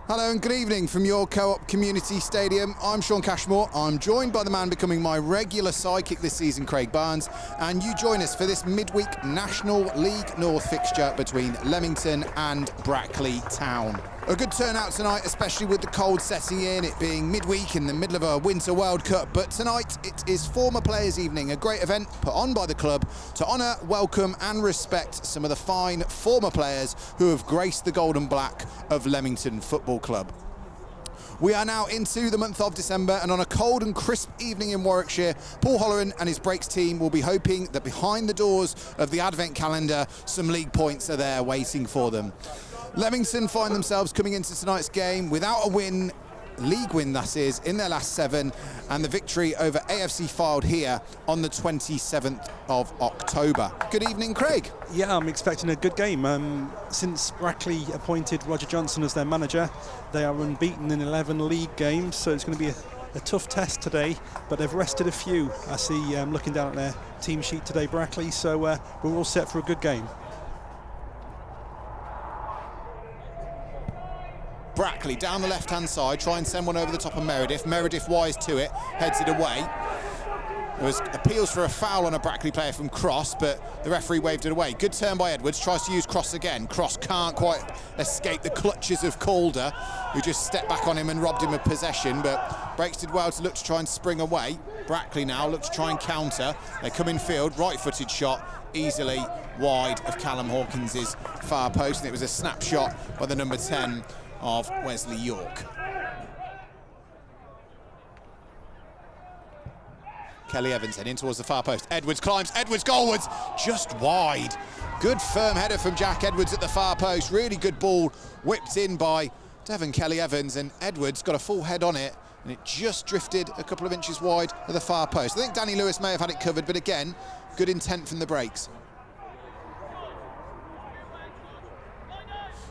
Hello and good evening from your Co-op Community Stadium. I'm Shaun Cashmore. I'm joined by the man becoming my regular sidekick this season, Craig Barnes, and you join us for this midweek National League North fixture between Leamington and Brackley Town. A good turnout tonight, especially with the cold setting in, it being midweek in the middle of a Winter World Cup. But tonight it is former players' evening, a great event put on by the club to honour, welcome and respect some of the fine former players who have graced the gold and black of Leamington Football Club. We are now into the month of December, and on a cold and crisp evening in Warwickshire, Paul Holleran and his Breaks team will be hoping that behind the doors of the Advent calendar, some league points are there waiting for them. Leamington find themselves coming into tonight's game without a win, league win that is, in their last 7, and the victory over AFC Fylde here on the 27th of October. Good evening, Craig. Yeah, I'm expecting a good game. Since Brackley appointed Roger Johnson as their manager, they are unbeaten in 11 league games, so it's going to be a tough test today, but they've rested a few. I see, looking down at their team sheet today, Brackley, so we're all set for a good game. Brackley down the left-hand side, try and send one over the top of Meredith. Meredith wise to it, heads it away. There was appeals for a foul on a Brackley player from Cross, but the referee waved it away. Good turn by Edwards, tries to use Cross again. Cross can't quite escape the clutches of Calder, who just stepped back on him and robbed him of possession, but Breaks did well to look to try and spring away. Brackley now look to try and counter. They come in field, right-footed shot, easily wide of Callum Hawkins's far post, and it was a snapshot by the number 10 of Wesley York. Kelly Evans heading towards the far post. Edwards climbs, Edwards goalwards, just wide. Good firm header from Jack Edwards at the far post. Really good ball whipped in by Devon Kelly Evans, and Edwards got a full head on it, and it just drifted a couple of inches wide of the far post. I think Danny Lewis may have had it covered, but again, good intent from the Breaks.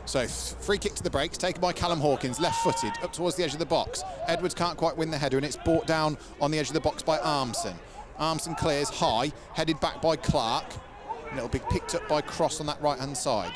So free kick to the Breaks, taken by Callum Hawkins, left-footed, up towards the edge of the box. Edwards can't quite win the header, and it's brought down on the edge of the box by Armson. Armson clears high, headed back by Clark, and it'll be picked up by Cross on that right-hand side.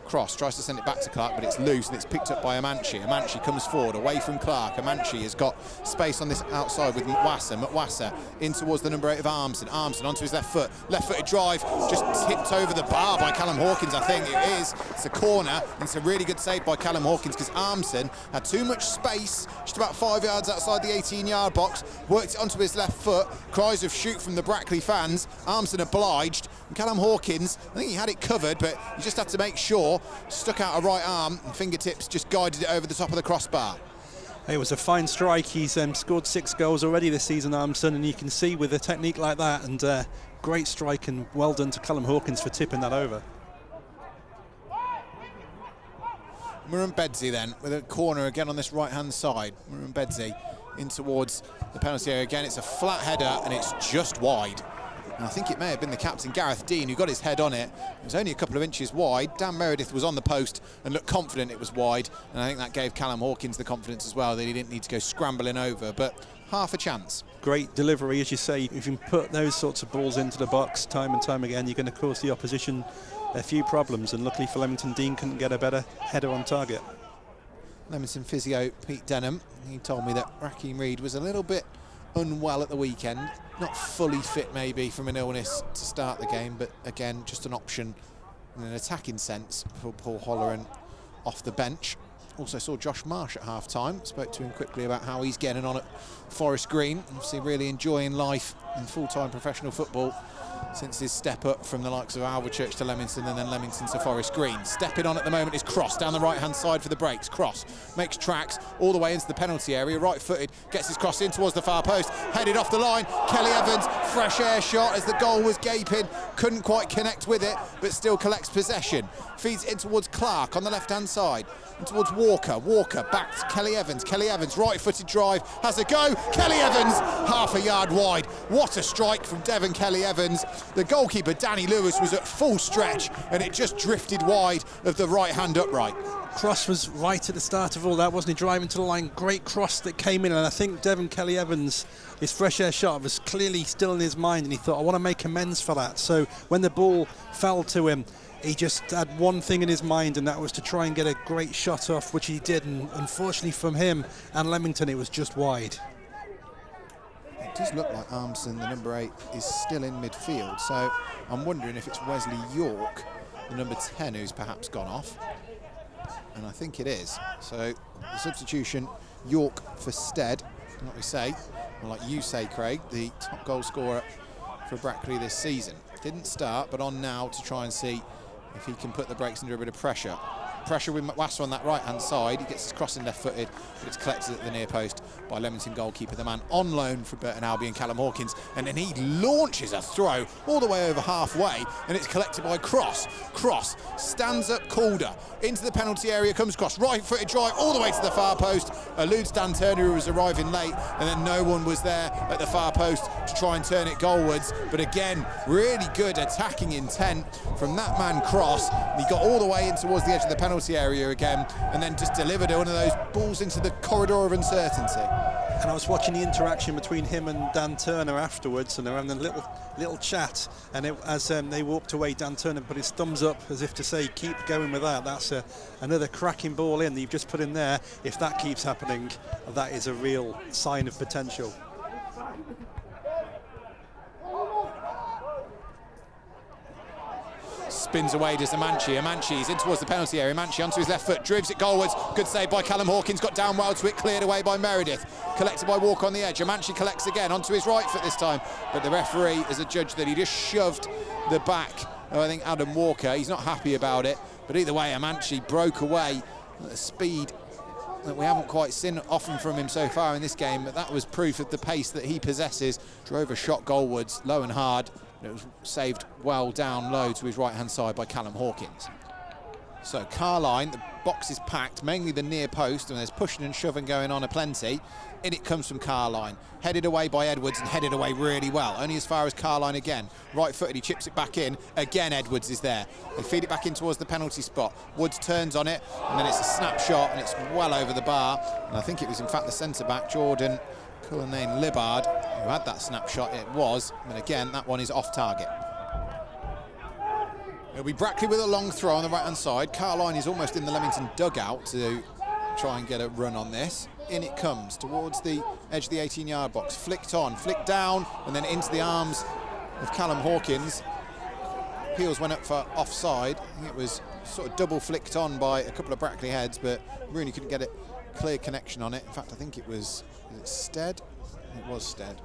Cross tries to send it back to Clark, but it's loose and it's picked up by Amanchi. Amanchi comes forward, away from Clark. Amanchi has got space on this outside with Mwasa. Mwasa in towards the number 8 of Armson. Armson onto his left foot. Left-footed drive, just tipped over the bar by Callum Hawkins, I think it is. It's a corner, and it's a really good save by Callum Hawkins, because Armson had too much space, just about 5 yards outside the 18-yard box, worked it onto his left foot. Cries of shoot from the Brackley fans. Armson obliged, and Callum Hawkins, I think he had it covered, but he just had to make sure, stuck out a right arm, and fingertips just guided it over the top of the crossbar. It was a fine strike. He's scored 6 goals already this season, Armson, and you can see with a technique like that, and great strike, and well done to Callum Hawkins for tipping that over. Murrumbedzi then with a corner again on this right hand side. Murrumbedzi in towards the penalty area again. It's a flat header and it's just wide. And I think it may have been the captain, Gareth Dean, who got his head on it. It was only a couple of inches wide. Dan Meredith was on the post and looked confident it was wide. And I think that gave Callum Hawkins the confidence as well, that he didn't need to go scrambling over, but half a chance. Great delivery, as you say. If you can put those sorts of balls into the box time and time again, you're going to cause the opposition a few problems. And luckily for Leamington, Dean couldn't get a better header on target. Leamington physio Pete Denham, he told me that Raheem Reid was a little bit unwell at the weekend, not fully fit maybe from an illness to start the game, but again just an option in an attacking sense for Paul Holleran off the bench. Also saw Josh Marsh at half-time, spoke to him quickly about how he's getting on at Forest Green, obviously really enjoying life in full-time professional football since his step up from the likes of Alvechurch to Leamington and then Leamington to Forest Green. Stepping on at the moment is Cross down the right-hand side for the Breaks. Cross makes tracks all the way into the penalty area, right-footed, gets his cross in towards the far post, headed off the line. Kelly Evans, fresh air shot as the goal was gaping, couldn't quite connect with it, but still collects possession. Feeds in towards Clark on the left-hand side, and towards Walker. Walker back to Kelly Evans. Kelly Evans, right-footed drive, has a go. Kelly Evans, half a yard wide. What a strike from Devon Kelly Evans. The goalkeeper, Danny Lewis, was at full stretch, and it just drifted wide of the right-hand upright. Cross was right at the start of all that, wasn't he? Driving to the line, great cross that came in, and I think Devon Kelly Evans, his fresh air shot was clearly still in his mind, and he thought, I want to make amends for that. So when the ball fell to him, he just had one thing in his mind, and that was to try and get a great shot off, which he did, and unfortunately from him and Leamington it was just wide. It does look like Armstrong, the number 8, is still in midfield, so I'm wondering if it's Wesley York, the number 10, who's perhaps gone off. And I think it is. So the substitution, York for Stead, what we say, or like you say, Craig, the top goal scorer for Brackley this season. Didn't start, but on now to try and see if he can put the brakes under a bit of pressure. Pressure with McWasser on that right-hand side. He gets his crossing left-footed, but it's collected at the near post by Leamington goalkeeper, the man on loan for Burton Albion, Callum Hawkins, and then he launches a throw all the way over halfway, and it's collected by Cross. Cross stands up Calder into the penalty area, comes across, right-footed drive all the way to the far post, eludes Dan Turner, who was arriving late, and then no one was there at the far post to try and turn it goalwards. But again, really good attacking intent from that man Cross. He got all the way in towards the edge of the penalty area again, and then just delivered one of those balls into the corridor of uncertainty. And I was watching the interaction between him and Dan Turner afterwards, and they were having a little chat, and as they walked away, Dan Turner put his thumbs up as if to say, keep going with that. That's another cracking ball in that you've just put in there. If that keeps happening, that is a real sign of potential. Spins away, does Amanchi. Amanchi's in towards the penalty area. Amanchi onto his left foot, drives it goalwards. Good save by Callum Hawkins, got down well to it, cleared away by Meredith. Collected by Walker on the edge. Amanchi collects again onto his right foot this time, but the referee has adjudged that he just shoved the back of, I think, Adam Walker. He's not happy about it, but either way, Amanchi broke away at a speed that we haven't quite seen often from him so far in this game, but that was proof of the pace that he possesses. Drove a shot goalwards, low and hard. It was saved well down low to his right-hand side by Callum Hawkins. So Carline, the box is packed, mainly the near post, and there's pushing and shoving going on aplenty. In it comes from Carline, headed away by Edwards, and headed away really well, only as far as Carline again. Right-footed, he chips it back in. Again, Edwards is there. They feed it back in towards the penalty spot. Woods turns on it, and then it's a snapshot, and it's well over the bar. And I think it was, in fact, the centre-back, Jordan Cullinane Libbard, who had that snapshot. It was, but again, that one is off target. It'll be Brackley with a long throw on the right-hand side. Carline is almost in the Leamington dugout to try and get a run on this. In it comes towards the edge of the 18-yard box. Flicked on, flicked down, and then into the arms of Callum Hawkins. Peels went up for offside. I think it was sort of double flicked on by a couple of Brackley heads, but really couldn't get a clear connection on it. In fact, I think it was Stead? It was Stead.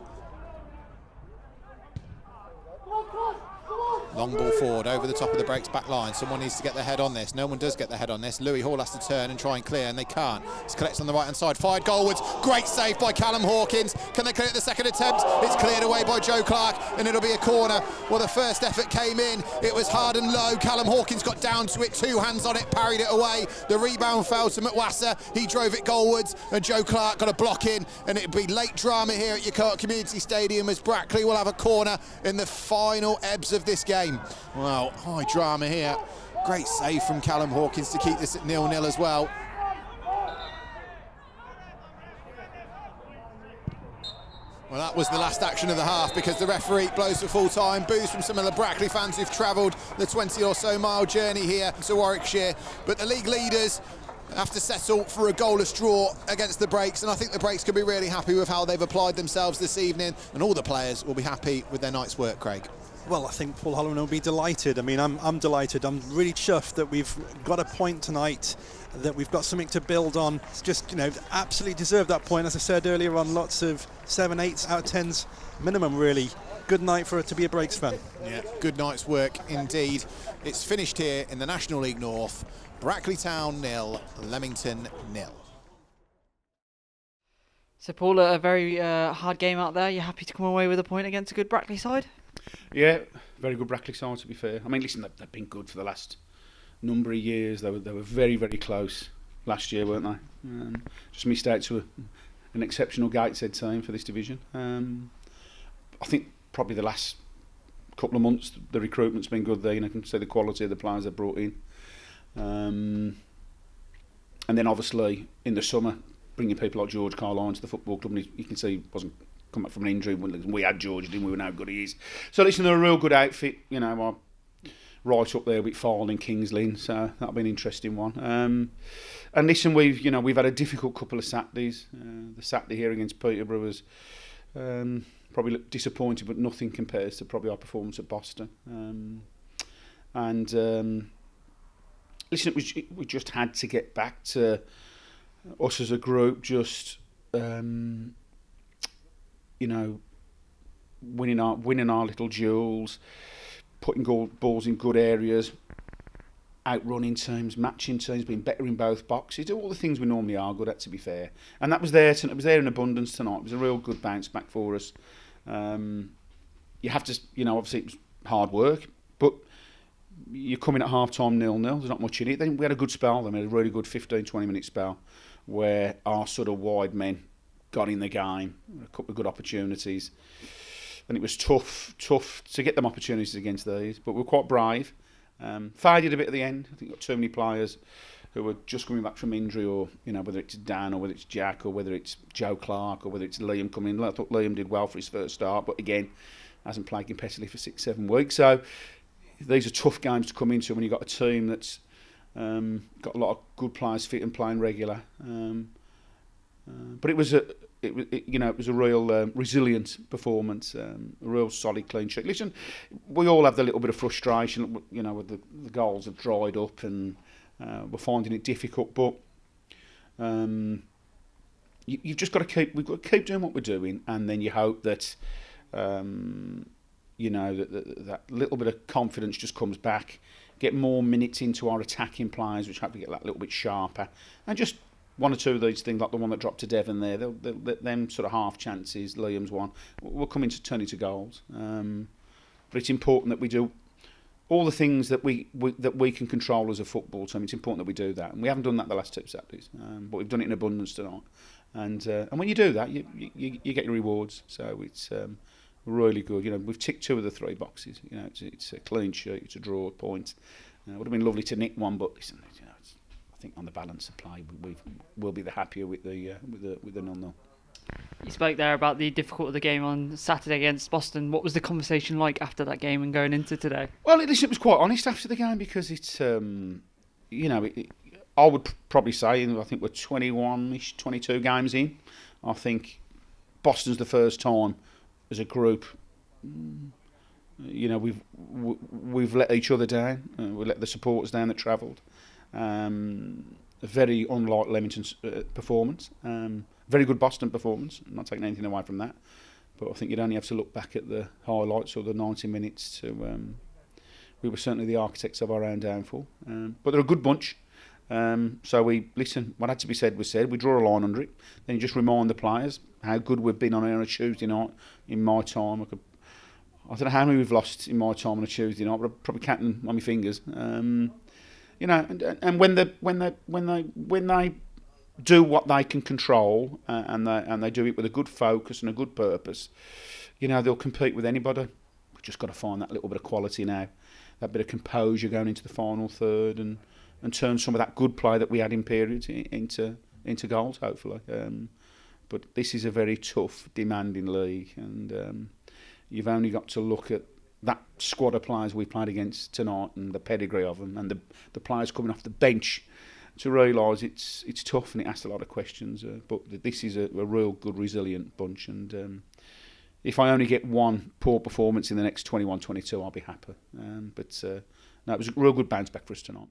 Long ball forward over the top of the breaks back line. Someone needs to get their head on this. No one does get their head on this. Louis Hall has to turn and try and clear, and they can't. It's collected on the right-hand side. Fired goalwards. Great save by Callum Hawkins. Can they clear it the second attempt? It's cleared away by Joe Clark, and it'll be a corner. Well, the first effort came in. It was hard and low. Callum Hawkins got down to it, two hands on it, parried it away. The rebound fell to McWasser. He drove it goalwards, and Joe Clark got a block in, and it'll be late drama here at Alcock Community Stadium as Brackley will have a corner in the final ebbs of this game. Wow, high drama here. Great save from Callum Hawkins to keep this at 0-0 as well. Well, that was the last action of the half because the referee blows for full time. Boos from some of the Brackley fans who've travelled the 20 or so mile journey here to Warwickshire. But the league leaders have to settle for a goalless draw against the Breaks, and I think the Breaks can be really happy with how they've applied themselves this evening, and all the players will be happy with their night's work, Craig. Well, I think Paul Holloman will be delighted. I mean, I'm delighted. I'm really chuffed that we've got a point tonight, that we've got something to build on. It's just, absolutely deserved that point. As I said earlier on, lots of 7, 8s out of 10s minimum, really. Good night for it to be a Breaks fan. Yeah, good night's work indeed. It's finished here in the National League North. Brackley Town 0, Leamington 0. So, Paul, a very hard game out there. You happy to come away with a point against a good Brackley side? Yeah, very good Brackley side, to be fair. I mean, listen, they've been good for the last number of years. They were very, very close last year, weren't they? Just missed out to an exceptional Gateshead team for this division. I think probably the last couple of months, the recruitment's been good there. I can say the quality of the players they've brought in. And then obviously in the summer, bringing people like George Carline to the football club, and you can see he wasn't come back from an injury. We had George, didn't we? We know how good he is. So listen, they're a real good outfit. right up there with Farl and Kings Lynn, so that'll be an interesting one. And listen, we've had a difficult couple of Saturdays. The Saturday here against Peterborough was probably looked disappointing, but nothing compares to probably our performance at Boston. Listen, we just had to get back to us as a group, just winning our little duels, putting balls in good areas, outrunning teams, matching teams, being better in both boxes, do all the things we normally are good at, to be fair. And that was there. It was there in abundance tonight. It was a real good bounce back for us. You have to, obviously it was hard work, but you're coming at half-time 0-0. There's not much in it. Then we had a good spell. Then we had a really good 15-20-minute spell where our sort of wide men got in the game, a couple of good opportunities. And it was tough to get them opportunities against these, but we were quite brave. Failed a bit at the end. I think got too many players who were just coming back from injury, or whether it's Dan or whether it's Jack or whether it's Joe Clark or whether it's Liam coming in. I thought Liam did well for his first start, but again hasn't played competitively for 6-7 weeks. So these are tough games to come into when you've got a team that's got a lot of good players fit and playing regular. But it was a real resilient performance, a real solid clean sheet. Listen, we all have the little bit of frustration, with the goals have dried up and we're finding it difficult. But you've just got to we've got to keep doing what we're doing, and then you hope that that little bit of confidence just comes back. Get more minutes into our attacking players, which hope we get that little bit sharper, and just one or two of these things, like the one that dropped to Devon there, them sort of half chances, Liam's one, will come into turn into goals. But it's important that we do all the things that we can control as a football team. It's important that we do that, and we haven't done that the last 2 Saturdays, but we've done it in abundance tonight. And when you do that, you get your rewards. So it's really good. We've ticked 2 of the 3 boxes. It's a clean sheet, it's a draw, point. It would have been lovely to nick one, but listen, I think on the balance of play, we'll be the happier with the 0-0. You spoke there about the difficulty of the game on Saturday against Boston. What was the conversation like after that game and going into today? Well, it was quite honest after the game, because it's I would probably say, I think we're 21-ish, 22 games in. I think Boston's the first time as a group, we've let each other down. We let the supporters down that travelled. Very unlike Leamington's performance. Very good Boston performance. I'm not taking anything away from that, but I think you'd only have to look back at the highlights or the 90 minutes to. We were certainly the architects of our own downfall. But they're a good bunch. So we listen. What had to be said was said. We draw a line under it. Then you just remind the players how good we've been on a Tuesday night. In my time, I don't know how many we've lost in my time on a Tuesday night, but I'm probably counting on my fingers. And when they do what they can control, and they do it with a good focus and a good purpose, they'll compete with anybody. We've just got to find that little bit of quality now, that bit of composure going into the final third, and turn some of that good play that we had in periods into goals, hopefully. But this is a very tough, demanding league, and you've only got to look at that squad of players we played against tonight and the pedigree of them, and the players coming off the bench, to realise it's tough and it asks a lot of questions. But this is a real good, resilient bunch, and if I only get one poor performance in the next 21-22, I'll be happy. No, it was a real good bounce back for us tonight.